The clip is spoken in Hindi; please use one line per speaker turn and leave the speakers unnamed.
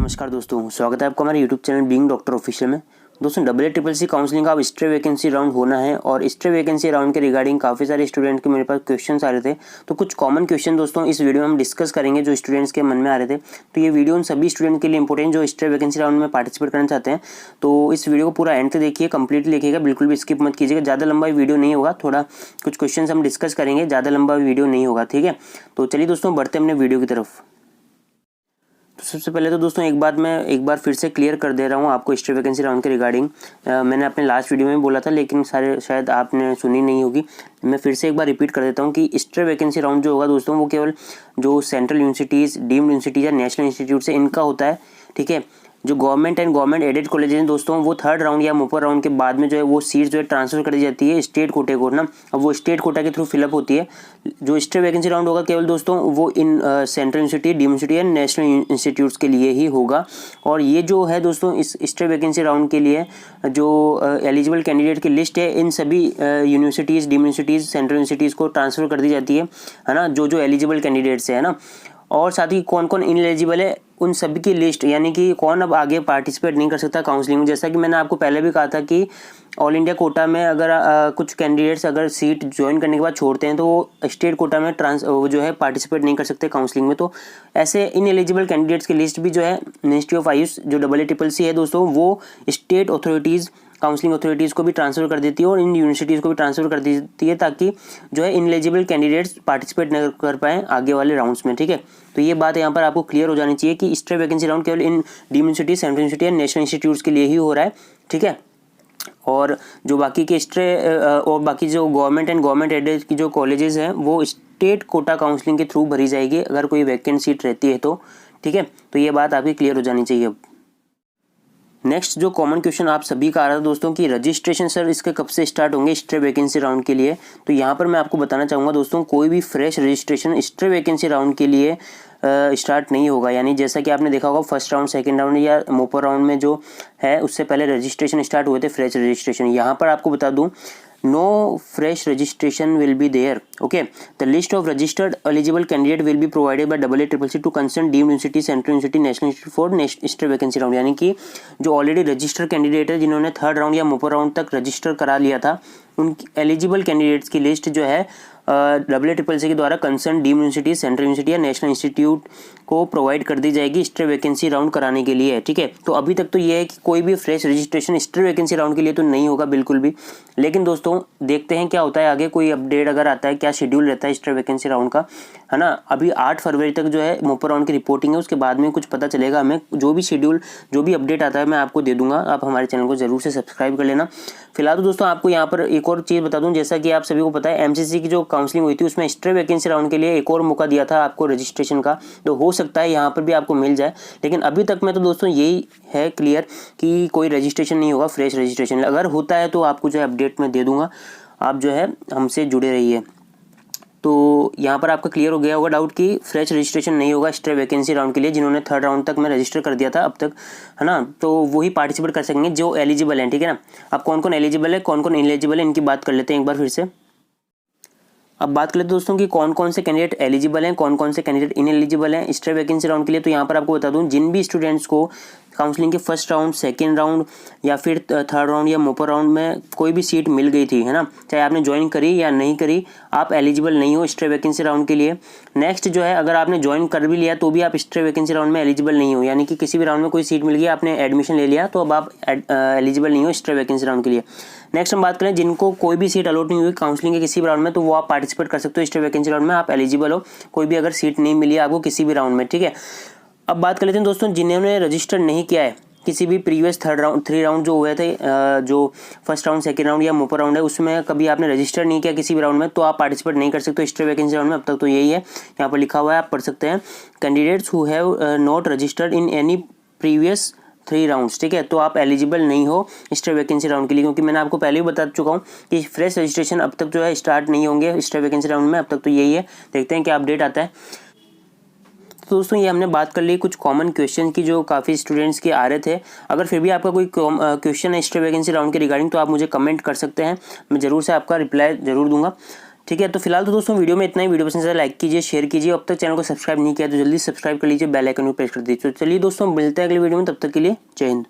नमस्कार दोस्तों, स्वागत है आपका हमारे YouTube channel being doctor official में। दोस्तों WCCC काउंसलिंग का अब स्ट्रे वैकेंसी राउंड होना है और स्ट्रे वैकेंसी राउंड के रिगार्डिंग काफ़ी सारे स्टूडेंट के मेरे पास क्वेश्चंस आ रहे थे। तो कुछ कॉमन क्वेश्चन दोस्तों इस वीडियो में हम डिस्कस करेंगे जो स्टूडेंट्स के मन में आ रहे थे। तो ये वीडियो उन सभी स्टूडेंट के लिए इंपॉर्टेंट जो स्ट्रे वैकेंसी राउंड में पार्टिसिपेट करना चाहते हैं। तो इस वीडियो को पूरा एंड तक देखिए, कंप्लीटली देखिएगा, बिल्कुल भी स्किप मत कीजिएगा। ज़्यादा लंबा वीडियो नहीं होगा, थोड़ा कुछ क्वेश्चन हम डिस्कस करेंगे, ज़्यादा लंबा वीडियो नहीं होगा, ठीक है। तो चलिए दोस्तों बढ़ते अपने वीडियो की तरफ। तो सबसे पहले तो दोस्तों एक बार फिर से क्लियर कर दे रहा हूँ आपको स्ट्रे वैकेंसी राउंड के रिगार्डिंग। मैंने अपने लास्ट वीडियो में बोला था लेकिन शायद आपने सुनी नहीं होगी। मैं फिर से एक बार रिपीट कर देता हूँ कि स्ट्रे वैकेंसी राउंड जो होगा दोस्तों वो केवल जो सेंट्रल यूनिवर्सिटीज़, डीम्ड यूनिवर्सिटीज़ या नेशनल इंस्टीट्यूट से इनका होता है, ठीक है। जो government and government aided colleges हैं दोस्तों वो थर्ड राउंड या मोपर राउंड के बाद में जो है वो सीट जो है ट्रांसफर कर दी जाती है स्टेट कोटे को ना। अब वो स्टेट कोटा के थ्रू फिलअप होती है। जो स्ट्रे वैकेंसी राउंड होगा केवल दोस्तों वो in central university, deemed university and national institutes के लिए ही होगा। और ये जो है दोस्तों इस स्ट्रे वैकेंसी राउंड के लिए जो एलिजिबल कैंडिडेट की लिस्ट है इन सभी universities, deemed universities, central universities को ट्रांसफर कर दी जाती है ना, जो एलिजिबल कैंडिडेट्स है ना। और साथ ही कौन कौन इनएलिजिबल है उन सभी की लिस्ट, यानी कि कौन अब आगे पार्टिसिपेट नहीं कर सकता काउंसलिंग में। जैसा कि मैंने आपको पहले भी कहा था कि ऑल इंडिया कोटा में अगर कुछ कैंडिडेट्स अगर सीट ज्वाइन करने के बाद छोड़ते हैं तो वो स्टेट कोटा में जो है पार्टिसिपेट नहीं कर सकते काउंसलिंग में। तो ऐसे इनएलिजिबल कैंडिडेट्स की लिस्ट भी जो है मिनिस्ट्री ऑफ आयुष जो CCC है दोस्तों वो स्टेट अथॉरिटीज़, काउंसलिंग अथॉरिटीज़ को भी ट्रांसफ़र कर देती है और इन यूनिवर्सिटीज़ को भी ट्रांसफ़र कर देती है ताकि जो है इनएलिजिबल कैंडिडेट्स पार्टिसिपेट न कर पाएँ आगे वाले राउंड्स में, ठीक है। तो ये बात यहाँ पर आपको क्लियर हो जानी चाहिए कि स्ट्रे वैकेंसी राउंड केवल इन deemed university, central university and national institutes के लिए ही हो रहा है, ठीक है। और जो बाकी के और बाकी जो गवर्नमेंट एंड गवर्नमेंट एडेड की जो कॉलेजेस हैं वो स्टेट कोटा काउंसलिंग के थ्रू भरी जाएगी अगर कोई वैकेंट सीट रहती है तो, ठीक है। तो ये बात आपकी क्लियर हो जानी चाहिए। अब नेक्स्ट जो कॉमन क्वेश्चन आप सभी का आ रहा था दोस्तों कि रजिस्ट्रेशन सर इसके कब से स्टार्ट होंगे स्ट्रे वैकेंसी राउंड के लिए। तो यहाँ पर मैं आपको बताना चाहूँगा दोस्तों कोई भी fresh registration stray vacancy round के लिए स्टार्ट नहीं होगा। यानी जैसा कि आपने देखा होगा फर्स्ट राउंड, सेकंड राउंड या मोपर राउंड में जो है उससे पहले रजिस्ट्रेशन स्टार्ट हुए थे फ्रेश रजिस्ट्रेशन। यहाँ पर आपको बता दूँ no fresh registration will be there, okay. The list of registered eligible candidate will be provided by CCC to concerned deemed university, central university, national institute for stray vacancy round. यानी कि जो ऑलरेडी रजिस्टर्ड कैंडिडेट है जिन्होंने थर्ड राउंड या मोपर राउंड तक रजिस्टर करा लिया था उन एलिजिबल कैंडिडेट्स की लिस्ट जो है CCC के द्वारा concern deemed university, central university या नेशनल इंस्टीट्यूट को प्रोवाइड कर दी जाएगी स्ट्रे वैकेंसी राउंड कराने के लिए, ठीक है। तो अभी तक तो ये है कि कोई भी fresh registration stray vacancy round के लिए तो नहीं होगा बिल्कुल भी। लेकिन दोस्तों देखते हैं क्या होता है आगे, कोई अपडेट अगर आता है, क्या शेड्यूल रहता है स्ट्रे वैकेंसी राउंड का, है ना। अभी 8 फरवरी तक जो है मोपर राउंड की रिपोर्टिंग है, उसके बाद में कुछ पता चलेगा हमें। जो भी शेड्यूल, जो भी अपडेट आता है मैं आपको दे दूंगा। आप हमारे चैनल को जरूर से सब्सक्राइब कर लेना। फिलहाल तो दोस्तों आपको यहाँ पर एक और चीज़ बता दूं, जैसा कि आप सभी को पता है MCC की जो काउंसलिंग हुई थी उसमें स्ट्रे वैकेंसी राउंड के लिए एक और मौका दिया था आपको रजिस्ट्रेशन का। तो हो सकता है यहाँ पर भी आपको मिल जाए, लेकिन अभी तक में तो दोस्तों यही है क्लियर कि कोई रजिस्ट्रेशन नहीं होगा, फ्रेश रजिस्ट्रेशन। अगर होता है तो आपको जो है अपडेट में दे दूंगा, आप जो है हमसे जुड़े रहिए। तो यहाँ पर आपका क्लियर हो गया होगा डाउट कि फ्रेश रजिस्ट्रेशन नहीं होगा स्ट्रे वैकेंसी राउंड के लिए। जिन्होंने थर्ड राउंड तक में रजिस्टर कर दिया था अब तक, है ना, तो वही पार्टिसिपेट कर सकेंगे जो एलिजिबल हैं, ठीक है ना। अब कौन कौन एलिजिबल है, कौन कौन इनएलिजिबल है, इनकी बात कर लेते हैं एक बार फिर से। अब बात कर लेते हैं दोस्तों कि कौन कौन से कैंडिडेट एलिजिबल हैं, कौन कौन से कैंडिडेट इनएलिजिबल हैं स्ट्रे वैकेंसी राउंड के लिए। तो यहाँ पर आपको बता दूं जिन भी स्टूडेंट्स को काउंसलिंग के फर्स्ट राउंड, सेकंड राउंड या फिर थर्ड राउंड या मोपर राउंड में कोई भी सीट मिल गई थी, है ना, चाहे आपने ज्वाइन करी या नहीं करी, आप एलिजिबल नहीं हो स्ट्रे वैकेंसी राउंड के लिए। नेक्स्ट जो है अगर आपने ज्वाइन कर भी लिया तो भी आप स्ट्रे वैकेंसी राउंड में एलिजिबल नहीं हो। यानी कि किसी भी राउंड में कोई सीट मिल गई, आपने एडमिशन ले लिया तो अब आप एलिजिबल नहीं हो स्ट्रे वैकेंसी राउंड के लिए। नेक्स्ट हम बात करें जिनको कोई भी सीट अलॉट नहीं हुई काउंसलिंग के किसी भी राउंड में, तो वो आप पार्टिसिपेट कर सकते हो स्ट्रे वैकेंसी राउंड में, आप एलिजिबल हो कोई भी अगर सीट नहीं मिली आपको किसी भी राउंड में, ठीक है। अब बात कर लेते हैं दोस्तों जिन्होंने रजिस्टर नहीं किया है किसी भी प्रीवियस थ्री राउंड जो हुए थे, जो फर्स्ट राउंड, सेकंड राउंड या मोपर राउंड है उसमें कभी आपने रजिस्टर नहीं किया किसी भी राउंड में, तो आप पार्टिसिपेट नहीं कर सकते स्ट्रे वैकेंसी राउंड में। अब तक तो यही है, यहाँ पर लिखा हुआ है, आप पढ़ सकते हैं। Candidates who have not registered in any previous 3 rounds, ठीक है, तो आप एलिजिबल नहीं हो स्ट्रे वैकेंसी राउंड के लिए। क्योंकि मैंने आपको पहले भी बता चुका हूँ कि फ्रेश रजिस्ट्रेशन अब तक जो है स्टार्ट नहीं होंगे स्ट्रे वैकेंसी राउंड में। अब तक तो यही है, देखते हैं क्या अपडेट आता है। तो दोस्तों ये हमने बात कर ली कुछ कॉमन क्वेश्चन की जो काफ़ी स्टूडेंट्स के आ रहे थे। अगर फिर भी आपका कोई क्वेश्चन है स्ट्रे वैकेंसी राउंड के रिगार्डिंग तो आप मुझे कमेंट कर सकते हैं, मैं ज़रूर से आपका रिप्लाई ज़रूर दूंगा। ठीक है, तो फिलहाल तो दोस्तों वीडियो में इतना ही। वीडियो पसंद आए लाइक कीजिए, शेयर कीजिए। अब तक चैनल को सब्सक्राइब नहीं किया तो जल्दी सब्सक्राइब कर लीजिए, बेल आइकन को प्रेस कर दीजिए। तो चलिए दोस्तों, मिलते हैं अगली वीडियो में, तब तक के लिए जय हिंद।